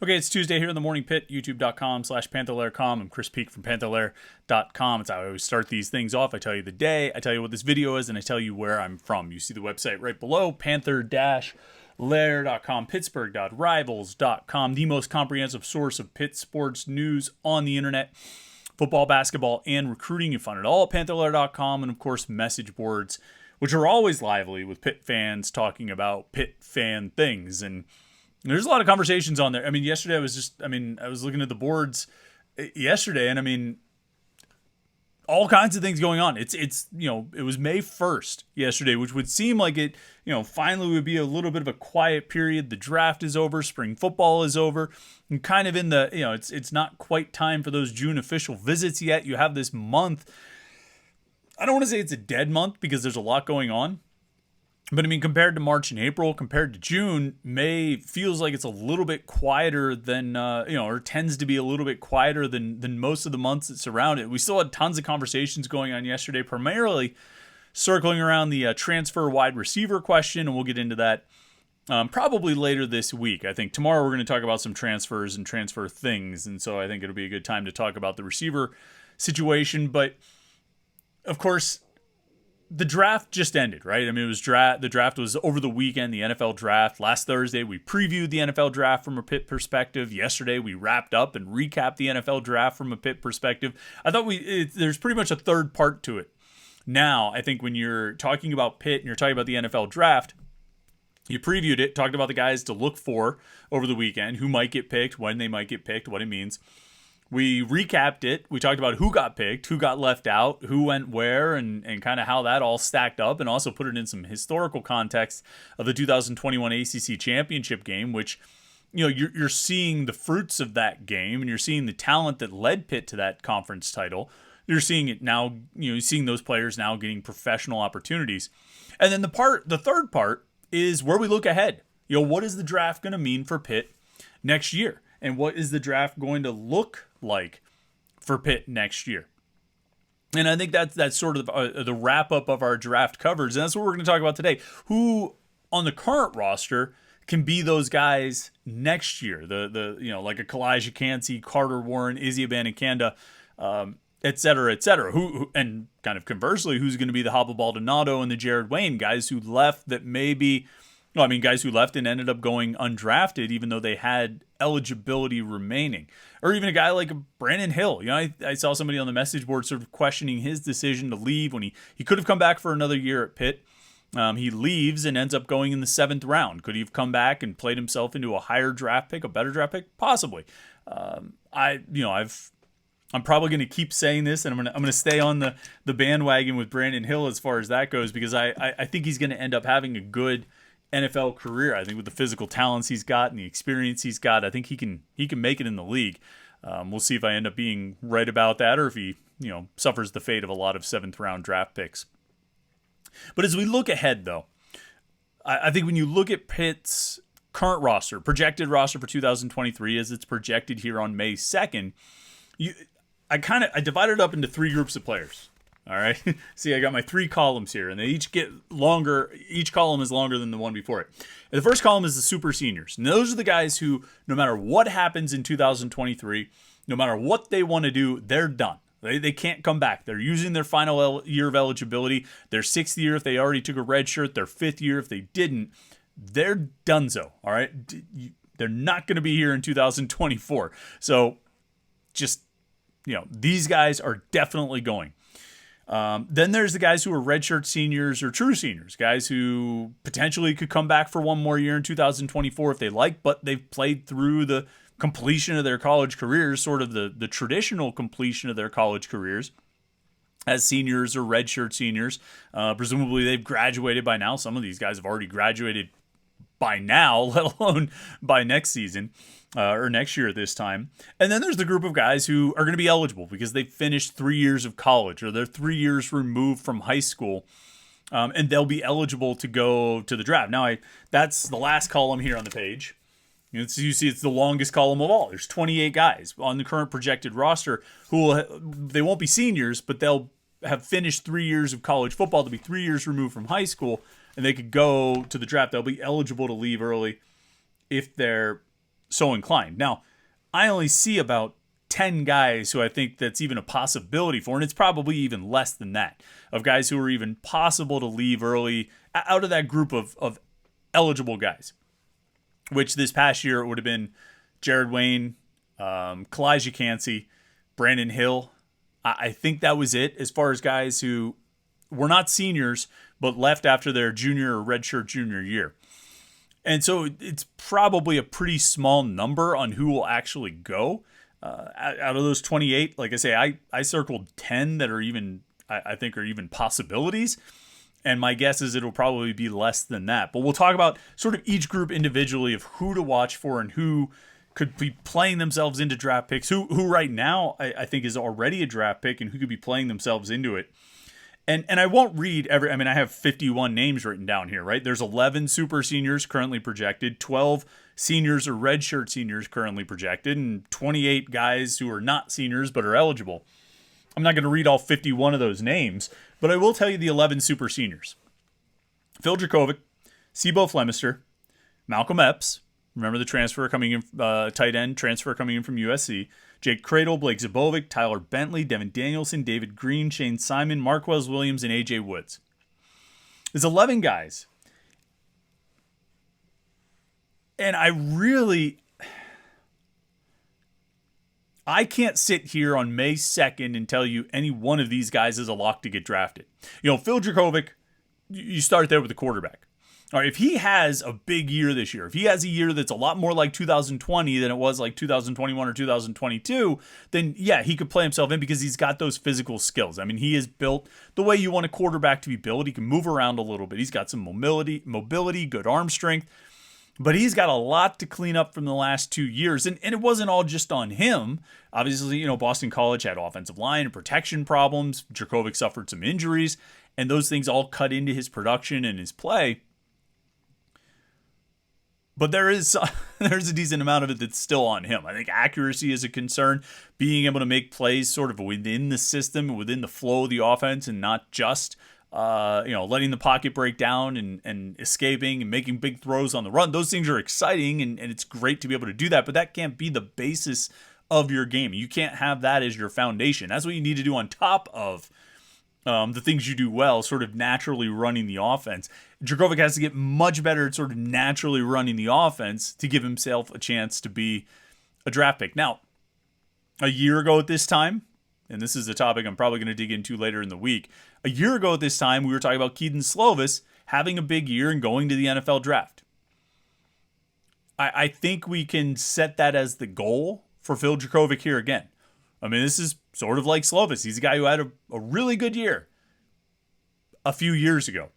Okay, it's Tuesday here in the Morning Pitt, youtube.com/Panther-Lair.com. I'm Chris Peak from Panther-Lair.com. It's how I always start these things off. I tell you the day, I tell you what this video is, and I tell you where I'm from. You see the website right below, Panther-Lair.com, Pittsburgh.rivals.com, the most comprehensive source of Pitt sports news on the internet. Football, basketball, and recruiting. You find it all at Panther-Lair.com, and of course, message boards, which are always lively with Pitt fans talking about Pitt fan things. And there's a lot of conversations on there. I mean, yesterday I was looking at the boards yesterday, and all kinds of things going on. It was May 1st yesterday, which would seem like it, finally would be a little bit of a quiet period. The draft is over, spring football is over, and kind of in the, it's not quite time for those June official visits yet. You have this month. I don't want to say it's a dead month because there's a lot going on. But compared to March and April, compared to June, May feels like it's a little bit quieter than, or tends to be a little bit quieter than most of the months that surround it. We still had tons of conversations going on yesterday, primarily circling around the transfer wide receiver question, and we'll get into that probably later this week. I think tomorrow we're going to talk about some transfers and transfer things, and so I think it'll be a good time to talk about the receiver situation. But, of course, the draft just ended, right? The draft was over the weekend, the NFL draft. Last Thursday, we previewed the NFL draft from a Pitt perspective. Yesterday, we wrapped up and recapped the NFL draft from a Pitt perspective. I thought there's pretty much a third part to it. Now, I think when you're talking about Pitt and you're talking about the NFL draft, you previewed it, talked about the guys to look for over the weekend, who might get picked, when they might get picked, what it means. We recapped it. We talked about who got picked, who got left out, who went where, and kind of how that all stacked up, and also put it in some historical context of the 2021 ACC championship game, which, you're seeing the fruits of that game, and you're seeing the talent that led Pitt to that conference title. You're seeing it now, seeing those players now getting professional opportunities. And then the third part is where we look ahead. What is the draft going to mean for Pitt next year? And what is the draft going to look like for Pitt next year? And I think that's sort of the wrap up of our draft coverage. And that's what we're going to talk about today. Who on the current roster can be those guys next year? The like a Kalijah Cansey, Carter Warren, Izzy Abanikanda, et cetera. Who and kind of conversely, who's going to be the Hobble Baldonado and the Jared Wayne guys who left that maybe. Guys who left and ended up going undrafted, even though they had eligibility remaining. Or even a guy like Brandon Hill. I saw somebody on the message board sort of questioning his decision to leave when he could have come back for another year at Pitt. He leaves and ends up going in the 7th round. Could he have come back and played himself into a higher draft pick, a better draft pick? Possibly. I'm probably going to keep saying this, and I'm going to stay on the bandwagon with Brandon Hill as far as that goes, because I think he's going to end up having a good NFL career. I think with the physical talents he's got and the experience he's got, I think he can make it in the league. We'll see if I end up being right about that, or if he suffers the fate of a lot of 7th round draft picks. But as we look ahead, though, I think when you look at Pitt's current roster, projected roster for 2023 as it's projected here on May 2nd, I divided it up into 3 groups of players. All right. See, I got my 3 columns here, and they each get longer. Each column is longer than the one before it. And the first column is the super seniors. And those are the guys who, no matter what happens in 2023, no matter what they want to do, they're done. They can't come back. They're using their final year of eligibility, their 6th year if they already took a red shirt, their 5th year if they didn't. They're donezo. All right. They're not going to be here in 2024. So just, these guys are definitely going. Then there's the guys who are redshirt seniors or true seniors, guys who potentially could come back for one more year in 2024 if they like, but they've played through the completion of their college careers, sort of the traditional completion of their college careers as seniors or redshirt seniors. Presumably they've graduated by now. Some of these guys have already graduated by now, let alone by next season. Or next year at this time. And then there's the group of guys who are going to be eligible because they've finished 3 years of college, or they're 3 years removed from high school, and they'll be eligible to go to the draft. Now, that's the last column here on the page. You see, it's the longest column of all. There's 28 guys on the current projected roster they won't be seniors, but they'll have finished 3 years of college football to be 3 years removed from high school, and they could go to the draft. They'll be eligible to leave early if they're so inclined. Now, I only see about 10 guys who I think that's even a possibility for, and it's probably even less than that, of guys who are even possible to leave early out of that group of eligible guys, which this past year it would have been Jared Wayne, Kalijah Cansey, Brandon Hill. I think that was it as far as guys who were not seniors but left after their junior or redshirt junior year. And so it's probably a pretty small number on who will actually go. Out of those 28, like I say, I circled 10 that are even, I think, are even possibilities. And my guess is it'll probably be less than that. But we'll talk about sort of each group individually of who to watch for and who could be playing themselves into draft picks, who right now I think is already a draft pick and who could be playing themselves into it. And I won't read I have 51 names written down here, right? There's 11 super seniors currently projected, 12 seniors or redshirt seniors currently projected, and 28 guys who are not seniors but are eligible. I'm not going to read all 51 of those names, but I will tell you the 11 super seniors. Phil Dracovic, Sibo Flemister, Malcolm Epps, remember the transfer coming in, tight end transfer coming in from USC, Jake Cradle, Blake Zabovic, Tyler Bentley, Devin Danielson, David Green, Shane Simon, Marquez Williams, and AJ Woods. There's 11 guys. And I can't sit here on May 2nd and tell you any one of these guys is a lock to get drafted. Phil Dracovic, you start there with the quarterback. All right, if he has a big year this year, if he has a year that's a lot more like 2020 than it was like 2021 or 2022, then yeah, he could play himself in because he's got those physical skills. I mean, he is built the way you want a quarterback to be built. He can move around a little bit. He's got some mobility, good arm strength. But he's got a lot to clean up from the last 2 years. And it wasn't all just on him. Obviously, Boston College had offensive line and protection problems. Dracovic suffered some injuries. And those things all cut into his production and his play. But there's a decent amount of it that's still on him. I think accuracy is a concern. Being able to make plays sort of within the system, within the flow of the offense, and not just letting the pocket break down and escaping and making big throws on the run. Those things are exciting, and it's great to be able to do that, but that can't be the basis of your game. You can't have that as your foundation. That's what you need to do on top of the things you do well, sort of naturally running the offense. Dracovic has to get much better at sort of naturally running the offense to give himself a chance to be a draft pick. Now, a year ago at this time, and this is a topic I'm probably going to dig into later in the week, a year ago at this time, we were talking about Keaton Slovis having a big year and going to the NFL draft. I think we can set that as the goal for Phil Dracovic here again. I mean, this is sort of like Slovis. He's a guy who had a really good year a few years ago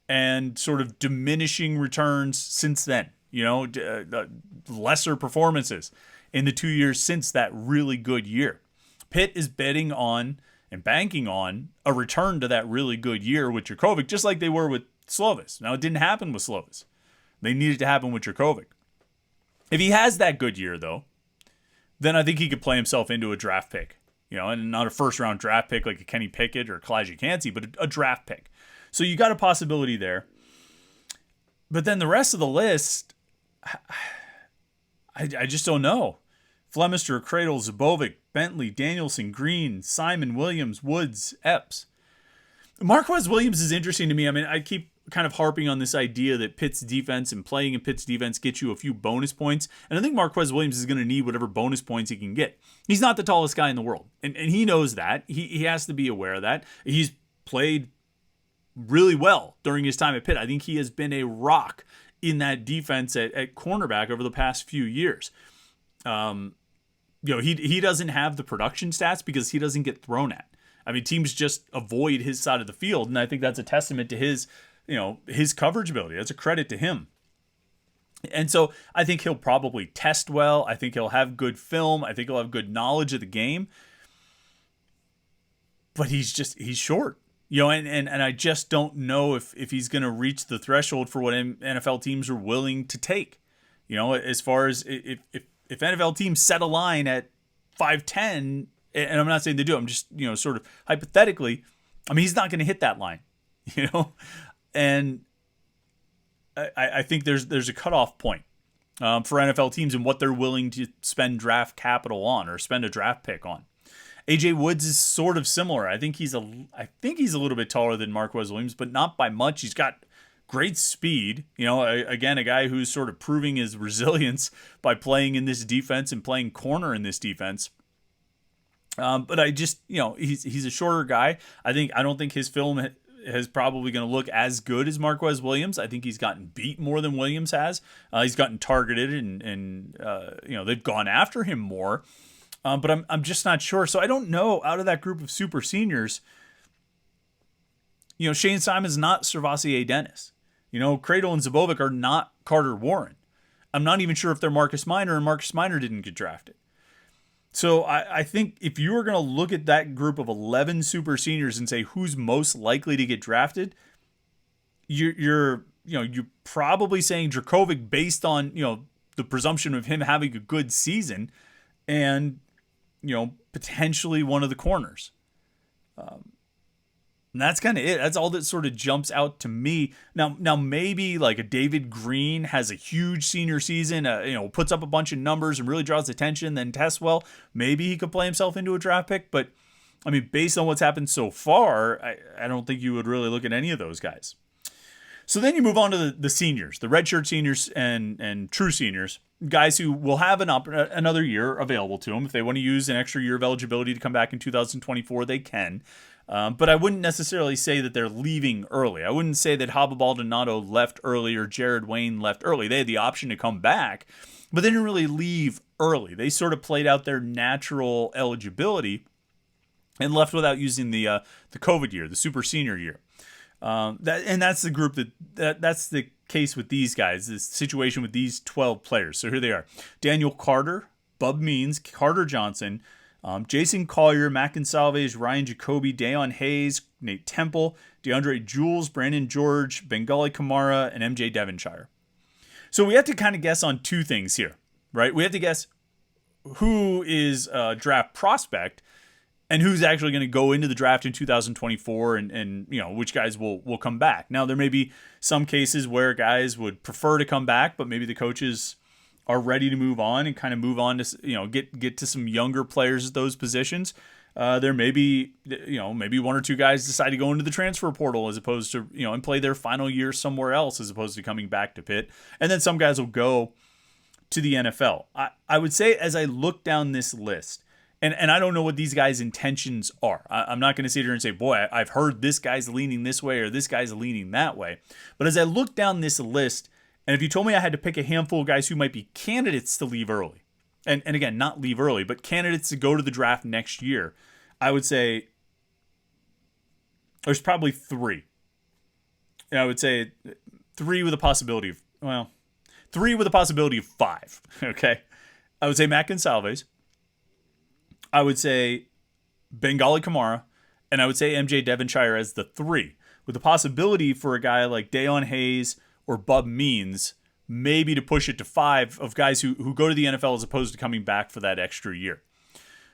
and sort of diminishing returns since then. Lesser performances in the 2 years since that really good year. Pitt is betting on and banking on a return to that really good year with Dracovic, just like they were with Slovis. Now, it didn't happen with Slovis. They needed to happen with Dracovic. If he has that good year, though, then I think he could play himself into a draft pick. And not a first-round draft pick like a Kenny Pickett or Kalijah Cansey, but a draft pick. So you got a possibility there. But then the rest of the list, I just don't know. Flemister, Cradle, Zabovic, Bentley, Danielson, Green, Simon, Williams, Woods, Epps. Marquez Williams is interesting to me. I mean, I keep kind of harping on this idea that Pitt's defense and playing in Pitt's defense gets you a few bonus points. And I think Marquez Williams is going to need whatever bonus points he can get. He's not the tallest guy in the world. And he knows that. He has to be aware of that. He's played really well during his time at Pitt. I think he has been a rock in that defense at cornerback over the past few years. He doesn't have the production stats because he doesn't get thrown at. I mean, teams just avoid his side of the field, and I think that's a testament to his coverage ability. That's a credit to him. And so I think he'll probably test well. I think he'll have good film. I think he'll have good knowledge of the game. But he's short. And I just don't know if he's going to reach the threshold for what NFL teams are willing to take. As far as if NFL teams set a line at 5'10", and I'm not saying they do, I'm just, sort of hypothetically, I mean, he's not going to hit that line, and I think there's a cutoff point for NFL teams and what they're willing to spend draft capital on or spend a draft pick on. AJ Woods is sort of similar. I think he's a little bit taller than Marquez Williams, but not by much. He's got great speed. Again, a guy who's sort of proving his resilience by playing in this defense and playing corner in this defense. But I just, he's a shorter guy. I don't think his film is probably going to look as good as Marquez Williams. I think he's gotten beat more than Williams has. He's gotten targeted and they've gone after him more. But I'm just not sure. So I don't know, out of that group of super seniors, Shane Simon's not Servassier Dennis. Cradle and Zabovic are not Carter Warren. I'm not even sure if they're Marcus Minor, and Marcus Minor didn't get drafted. So I think if you were going to look at that group of 11 super seniors and say who's most likely to get drafted, you're probably saying Dracovic based on, the presumption of him having a good season and, potentially one of the corners. And that's kind of it. That's all that sort of jumps out to me. Now maybe like a David Green has a huge senior season, puts up a bunch of numbers and really draws attention, then tests well. Maybe he could play himself into a draft pick. But, I mean, based on what's happened so far, I don't think you would really look at any of those guys. So then you move on to the seniors, the redshirt seniors and true seniors, guys who will have another year available to them. If they want to use an extra year of eligibility to come back in 2024, they can. But I wouldn't necessarily say that they're leaving early. I wouldn't say that Haba Baldonado left early or Jared Wayne left early. They had the option to come back, but they didn't really leave early. They sort of played out their natural eligibility and left without using the COVID year, the super senior year. That's the group that's the case with these guys, this situation with these 12 players. So here they are: Daniel Carter, Bub Means, Carter Johnson, Jason Collier, Mac Gonsalves, Ryan Jacoby, Dayon Hayes, Nate Temple, DeAndre Jules, Brandon George, Bengali Kamara, and MJ Devonshire. So we have to kind of guess on two things here, right? We have to guess who is a draft prospect and who's actually going to go into the draft in 2024 and which guys will come back. Now, there may be some cases where guys would prefer to come back, but maybe the coaches are ready to move on and kind of move on to, get to some younger players at those positions. There may be, maybe one or two guys decide to go into the transfer portal as opposed to, and play their final year somewhere else as opposed to coming back to Pitt. And then some guys will go to the NFL. I would say as I look down this list, and I don't know what these guys' intentions are. I'm not going to sit here and say, boy, I've heard this guy's leaning this way or this guy's leaning that way. But as I look down this list, and if you told me I had to pick a handful of guys who might be candidates to leave early, and again, not leave early, but candidates to go to the draft next year, I would say there's probably three. And I would say three with a possibility of five. Okay. I would say Mac Gonsalves. I would say Bengali Kamara, and I would say MJ Devonshire as the three, with the possibility for a guy like Dayon Hayes or Bub Means maybe to push it to five of guys who go to the NFL as opposed to coming back for that extra year.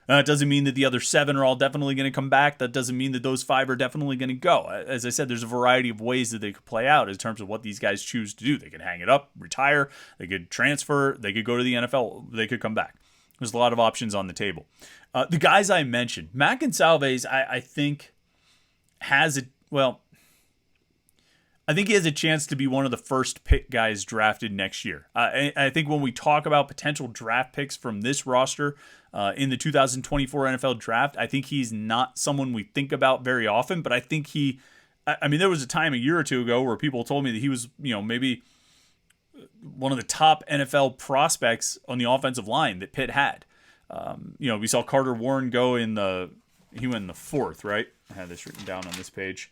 It doesn't mean that the other seven are all definitely going to come back. That doesn't mean that those five are definitely going to go. As I said, there's a variety of ways that they could play out in terms of what these guys choose to do. They could hang it up, retire, they could transfer, they could go to the NFL, they could come back. There's a lot of options on the table. The guys I mentioned, Mac Gonsalves, I think has I think he has a chance to be one of the first pick guys drafted next year. I think when we talk about potential draft picks from this roster in the 2024 NFL draft, I think he's not someone we think about very often, but I think there was a time a year or two ago where people told me that he was, maybe one of the top NFL prospects on the offensive line that Pitt had. We saw Carter Warren he went in the fourth, right? I had this written down on this page.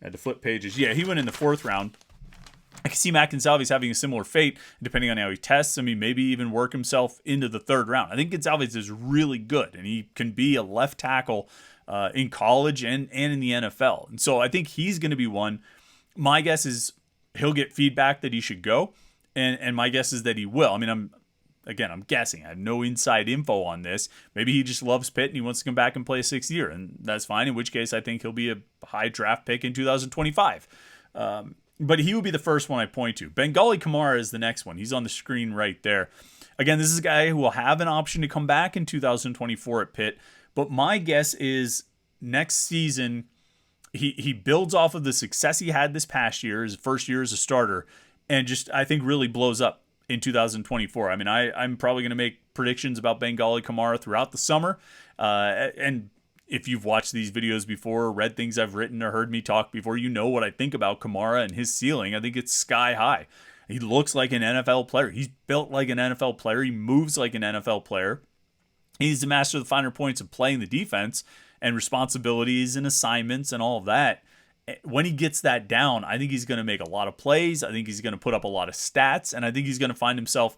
I had to flip pages. Yeah, he went in the fourth round. I can see Mac Gonsalves having a similar fate, depending on how he tests. I mean, maybe even work himself into the third round. I think Gonsalves is really good, and he can be a left tackle in college and in the NFL. And so I think he's going to be one. My guess is he'll get feedback that he should go, and my guess is that he will. I mean, I'm guessing. I have no inside info on this. Maybe he just loves Pitt and he wants to come back and play a sixth year, and that's fine, in which case I think he'll be a high draft pick in 2025. but he would be the first one I point to. Bengali Kamara is the next one. He's on the screen right there. Again, this is a guy who will have an option to come back in 2024 at Pitt, but my guess is next season he builds off of the success he had this past year, his first year as a starter, and just I think really blows up in 2024. I mean, I'm probably going to make predictions about Bengali Kamara throughout the summer, and if you've watched these videos before, or read things I've written, or heard me talk before, you know what I think about Kamara and his ceiling. I think it's sky high. He looks like an NFL player. He's built like an NFL player. He moves like an NFL player. He's the master of the finer points of playing the defense and responsibilities and assignments and all of that. When he gets that down, I think he's going to make a lot of plays. I think he's going to put up a lot of stats, and I think he's going to find himself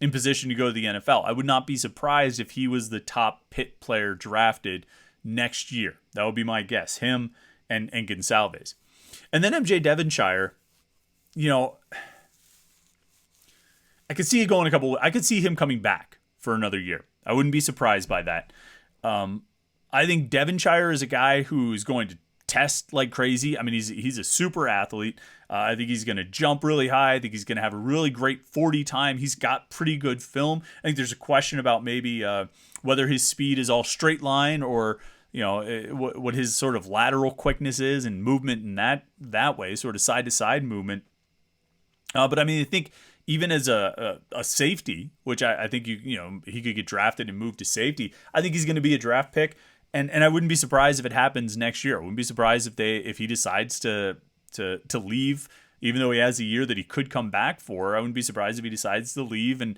in position to go to the NFL. I would not be surprised if he was the top Pitt player drafted next year. That would be my guess. Him and Gonsalves. And then MJ Devonshire, I could see it going I could see him coming back for another year. I wouldn't be surprised by that. I think Devonshire is a guy who's going to test like crazy. I mean, he's a super athlete. I think he's going to jump really high. I think he's going to have a really great 40 time. He's got pretty good film. I think there's a question about maybe whether his speed is all straight line or what his sort of lateral quickness is and movement in that way, sort of side to side movement. But I mean, I think even as a safety, which I think he could get drafted and move to safety. I think he's going to be a draft pick, and I wouldn't be surprised if it happens next year. I wouldn't be surprised if he decides to leave, even though he has a year that he could come back for. I wouldn't be surprised if he decides to leave and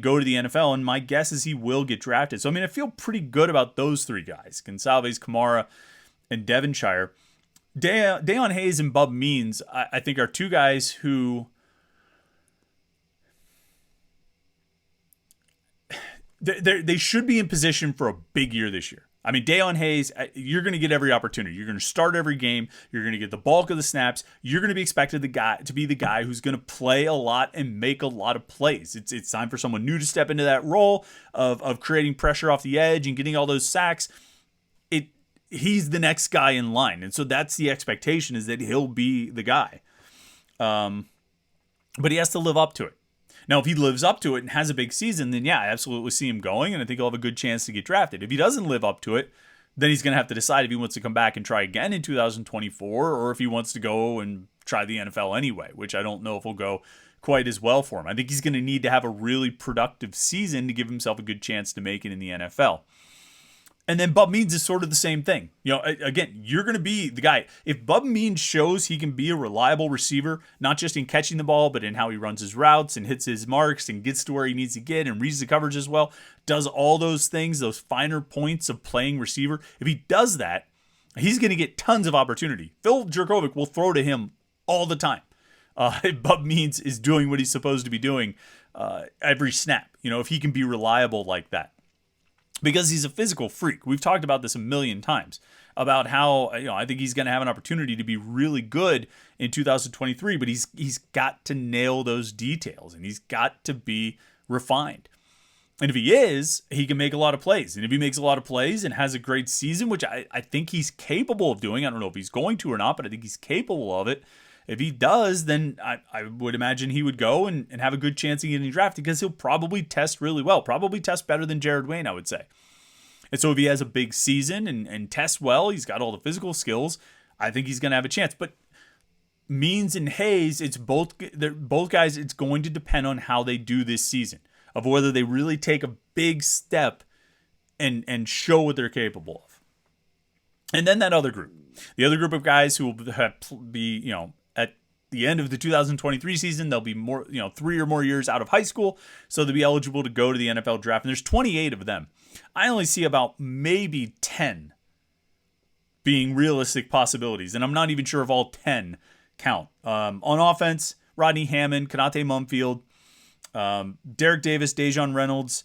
go to the NFL. And my guess is he will get drafted. So I mean, I feel pretty good about those three guys: Gonsalves, Kamara, and Devonshire. Dayon Hayes and Bub Means, I think, are two guys who. They should be in position for a big year this year. I mean, Dayon Hayes, you're going to get every opportunity. You're going to start every game. You're going to get the bulk of the snaps. You're going to be expected to be the guy who's going to play a lot and make a lot of plays. It's time for someone new to step into that role of creating pressure off the edge and getting all those sacks. He's the next guy in line, and so that's the expectation, is that he'll be the guy. But he has to live up to it. Now, if he lives up to it and has a big season, then yeah, I absolutely see him going, and I think he'll have a good chance to get drafted. If he doesn't live up to it, then he's going to have to decide if he wants to come back and try again in 2024, or if he wants to go and try the NFL anyway, which I don't know if will go quite as well for him. I think he's going to need to have a really productive season to give himself a good chance to make it in the NFL. And then Bub Means is sort of the same thing. Again, you're going to be the guy. If Bub Means shows he can be a reliable receiver, not just in catching the ball, but in how he runs his routes and hits his marks and gets to where he needs to get and reads the coverage as well, does all those things, those finer points of playing receiver, if he does that, he's going to get tons of opportunity. Phil Jurkovec will throw to him all the time. If Bub Means is doing what he's supposed to be doing every snap, if he can be reliable like that. Because he's a physical freak. We've talked about this a million times, about how I think he's going to have an opportunity to be really good in 2023, but he's got to nail those details, and he's got to be refined. And if he is, he can make a lot of plays. And if he makes a lot of plays and has a great season, which I think he's capable of doing, I don't know if he's going to or not, but I think he's capable of it. If he does, then I would imagine he would go and have a good chance of getting drafted, because he'll probably test really well, probably test better than Jared Wayne, I would say. And so if he has a big season and tests well, he's got all the physical skills, I think he's going to have a chance. But Means and Hayes, they're both guys, it's going to depend on how they do this season, of whether they really take a big step and show what they're capable of. And then that other group, the other group of guys who will be, at the end of the 2023 season, they'll be more, 3 or more years out of high school, so they'll be eligible to go to the NFL draft. And there's 28 of them. I only see about maybe 10 being realistic possibilities, and I'm not even sure if all 10 count. On offense, Rodney Hammond, Konate Mumfield, Derek Davis, Dejon Reynolds.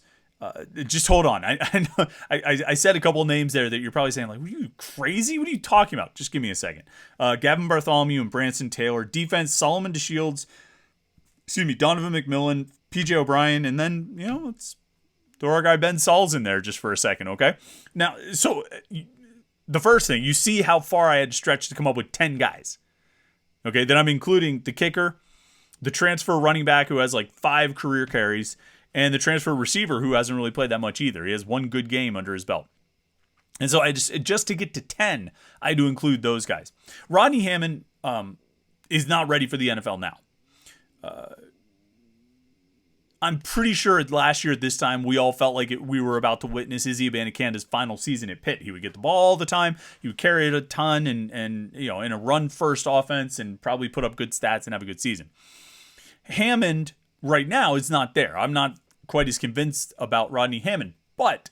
Just hold on. I said a couple names there that you're probably saying, like, were you crazy? What are you talking about? Just give me a second. Gavin Bartholomew and Branson Taylor. Defense, Solomon DeShields, Donovan McMillan, PJ O'Brien, and then, let's throw our guy Ben Sauls in there just for a second, okay? Now, so the first thing, you see how far I had to stretch to come up with 10 guys. Okay, then I'm including the kicker, the transfer running back who has like 5 career carries, and the transfer receiver who hasn't really played that much either. He has 1 good game under his belt. And so I just to get to 10, I do include those guys. Rodney Hammond is not ready for the NFL now. I'm pretty sure last year at this time, we all felt like we were about to witness Izzy Abanikand's final season at Pitt. He would get the ball all the time. He would carry it a ton and in a run-first offense and probably put up good stats and have a good season. Hammond right now is not there. I'm not quite as convinced about Rodney Hammond. But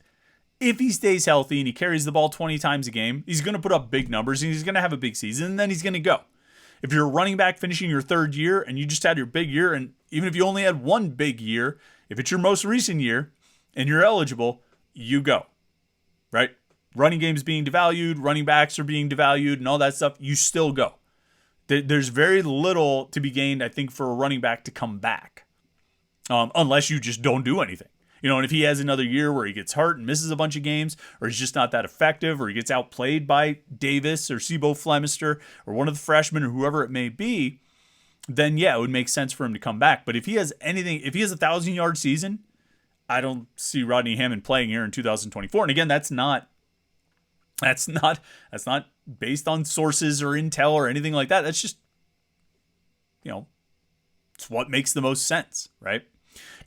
if he stays healthy and he carries the ball 20 times a game, he's going to put up big numbers and he's going to have a big season and then he's going to go. If you're a running back finishing your 3rd year and you just had your big year, and even if you only had 1 big year, if it's your most recent year and you're eligible, you go, right? Running games being devalued, running backs are being devalued and all that stuff, you still go. There's very little to be gained, I think, for a running back to come back, unless you just don't do anything. And if he has another year where he gets hurt and misses a bunch of games, or he's just not that effective, or he gets outplayed by Davis or Sibo Flemister or one of the freshmen or whoever it may be, then yeah, it would make sense for him to come back. But if he has a 1,000-yard season, I don't see Rodney Hammond playing here in 2024. And again, that's not based on sources or intel or anything like that. That's just, it's what makes the most sense, right?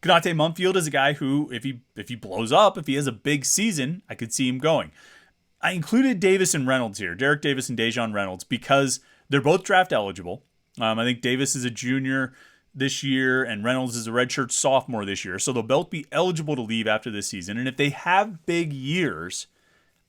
Konate Mumfield is a guy who, if he blows up, if he has a big season, I could see him going. I included Davis and Reynolds here, Derek Davis and Dejon Reynolds, because they're both draft eligible. I think Davis is a junior this year and Reynolds is a redshirt sophomore this year. So they'll both be eligible to leave after this season. And if they have big years,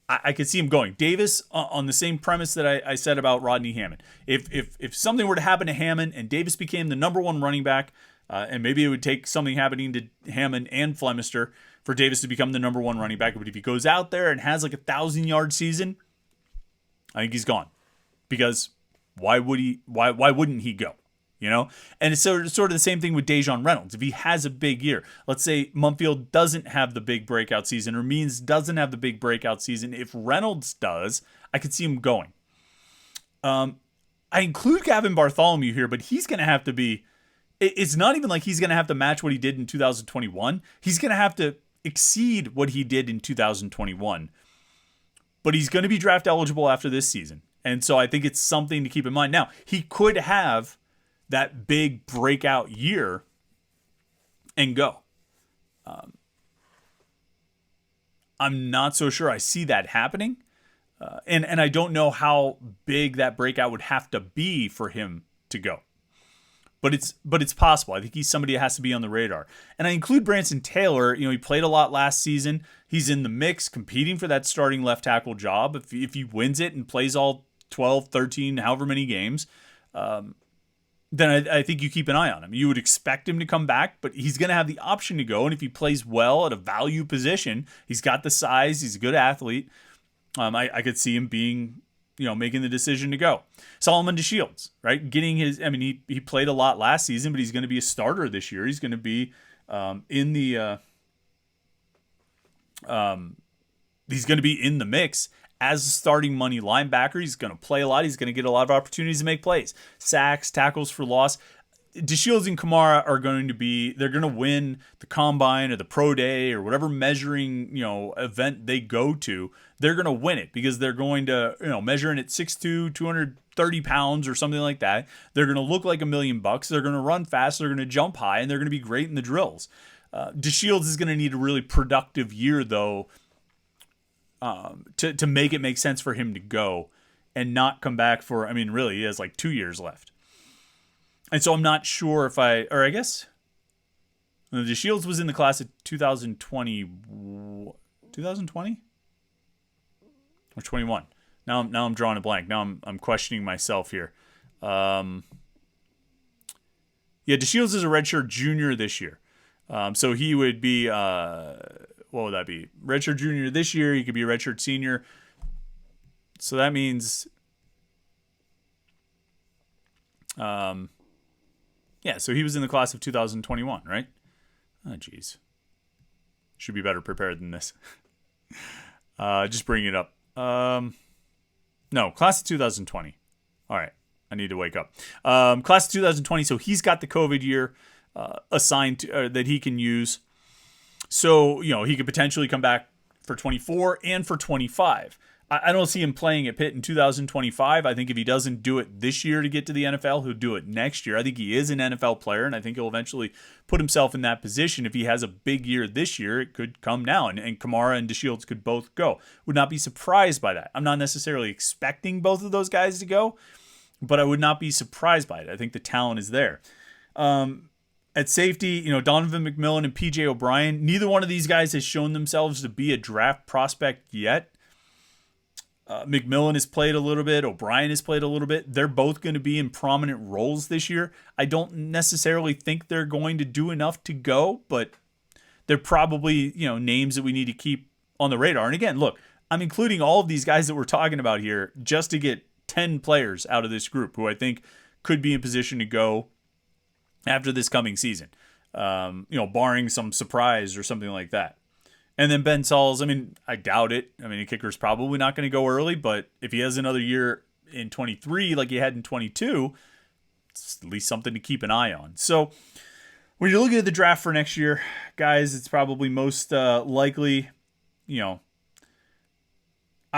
I could see him going. Davis, on the same premise that I said about Rodney Hammond. If something were to happen to Hammond and Davis became the number 1 running back, and maybe it would take something happening to Hammond and Flemister for Davis to become the number 1 running back. But if he goes out there and has like a 1,000-yard season, I think he's gone. Because why wouldn't he go? And it's sort of the same thing with Dejon Reynolds. If he has a big year, let's say Mumfield doesn't have the big breakout season or Means doesn't have the big breakout season. If Reynolds does, I could see him going. I include Gavin Bartholomew here, but he's going to have to be, it's not even like he's going to have to match what he did in 2021. He's going to have to exceed what he did in 2021. But he's going to be draft eligible after this season. And so I think it's something to keep in mind. Now, he could have that big breakout year and go. I'm not so sure I see that happening. And I don't know how big that breakout would have to be for him to go. But it's possible. I think he's somebody that has to be on the radar. And I include Branson Taylor. He played a lot last season. He's in the mix, competing for that starting left tackle job. If he wins it and plays all 12, 13, however many games, then I think you keep an eye on him. You would expect him to come back, but he's going to have the option to go. And if he plays well at a value position, he's got the size, he's a good athlete. I could see him being, making the decision to go. Solomon DeShields, right? Getting his, he played a lot last season, but he's going to be a starter this year. He's going to be in the mix as a starting money linebacker. He's going to play a lot. He's going to get a lot of opportunities to make plays. Sacks, tackles for loss. DeShields and Kamara are going to win the combine or the pro day or whatever measuring, event they go to. They're going to win it because they're going to, measuring at 6'2", 230 pounds or something like that. They're going to look like $1 million. They're going to run fast. They're going to jump high, and they're going to be great in the drills. DeShields is going to need a really productive year, though, to make it make sense for him to go and not come back for, really, he has like 2 years left. And so I'm not sure if I guess DeShields was in the class of 2020 or 21. Now I'm drawing a blank. Now I'm questioning myself here. DeShields is a redshirt junior this year. So he would be, what would that be? Redshirt junior this year. He could be a redshirt senior. So that means, so he was in the class of 2021, right? Oh, geez. Should be better prepared than this. Just bring it up. No, class of 2020. All right. I need to wake up. Class of 2020, so he's got the COVID year assigned to, that he can use. So, he could potentially come back for 24 and for 25. I don't see him playing at Pitt in 2025. I think if he doesn't do it this year to get to the NFL, he'll do it next year. I think he is an NFL player, and I think he'll eventually put himself in that position. If he has a big year this year, it could come now, and Kamara and DeShields could both go. Would not be surprised by that. I'm not necessarily expecting both of those guys to go, but I would not be surprised by it. I think the talent is there. At safety, Donovan McMillan and PJ O'Brien, neither one of these guys has shown themselves to be a draft prospect yet. McMillan has played a little bit. O'Brien has played a little bit. They're both going to be in prominent roles this year. I don't necessarily think they're going to do enough to go, but they're probably, names that we need to keep on the radar. And again, look, I'm including all of these guys that we're talking about here just to get 10 players out of this group who I think could be in position to go after this coming season, barring some surprise or something like that. And then Ben Sauls, I doubt it. The kicker's probably not going to go early, but if he has another year in 23 like he had in 22, it's at least something to keep an eye on. So when you're looking at the draft for next year, guys, it's probably most likely, I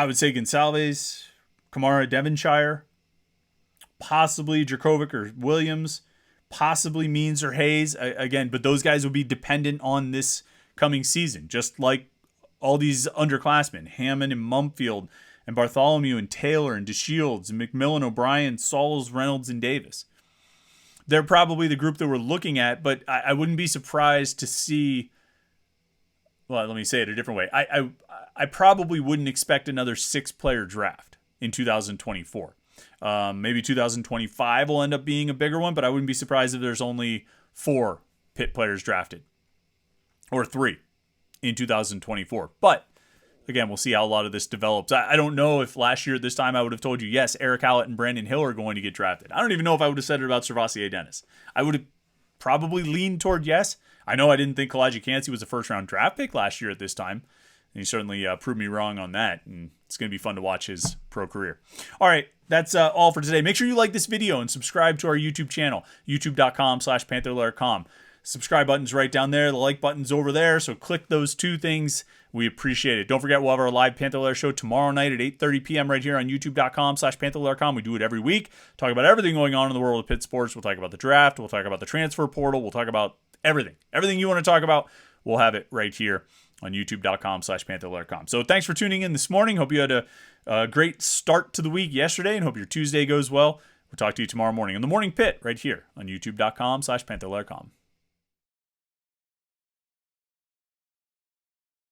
would say Gonsalves, Kamara, Devonshire, possibly Dracovic or Williams, possibly Means or Hayes. Again, but those guys will be dependent on this coming season, just like all these underclassmen, Hammond and Mumfield and Bartholomew and Taylor and DeShields and McMillan, O'Brien, Sauls, Reynolds, and Davis. They're probably the group that we're looking at, but I wouldn't be surprised to see, well, let me say it a different way. I probably wouldn't expect another 6-player draft in 2024. Maybe 2025 will end up being a bigger one, but I wouldn't be surprised if there's only 4 Pitt players drafted. Or 3 in 2024. But again, we'll see how a lot of this develops. I don't know if last year at this time I would have told you, yes, Eric Hallett and Brandon Hill are going to get drafted. I don't even know if I would have said it about Servassier Dennis. I would have probably leaned toward yes. I know I didn't think Kalijah Cansey was a first-round draft pick last year at this time. And he certainly proved me wrong on that. And it's going to be fun to watch his pro career. All right, that's all for today. Make sure you like this video and subscribe to our YouTube channel, youtube.com/Panther-Lair.com. Subscribe button's right down there. The like button's over there. So click those 2 things. We appreciate it. Don't forget, we'll have our live Panther-Lair show tomorrow night at 8:30 p.m. right here on youtube.com/Panther-Lair.com. We do it every week. Talk about everything going on in the world of Pitt sports. We'll talk about the draft. We'll talk about the transfer portal. We'll talk about everything. Everything you want to talk about, we'll have it right here on youtube.com/Panther-Lair.com. So thanks for tuning in this morning. Hope you had a great start to the week yesterday and hope your Tuesday goes well. We'll talk to you tomorrow morning on the Morning Pitt right here on youtube.com/Panther-Lair.com.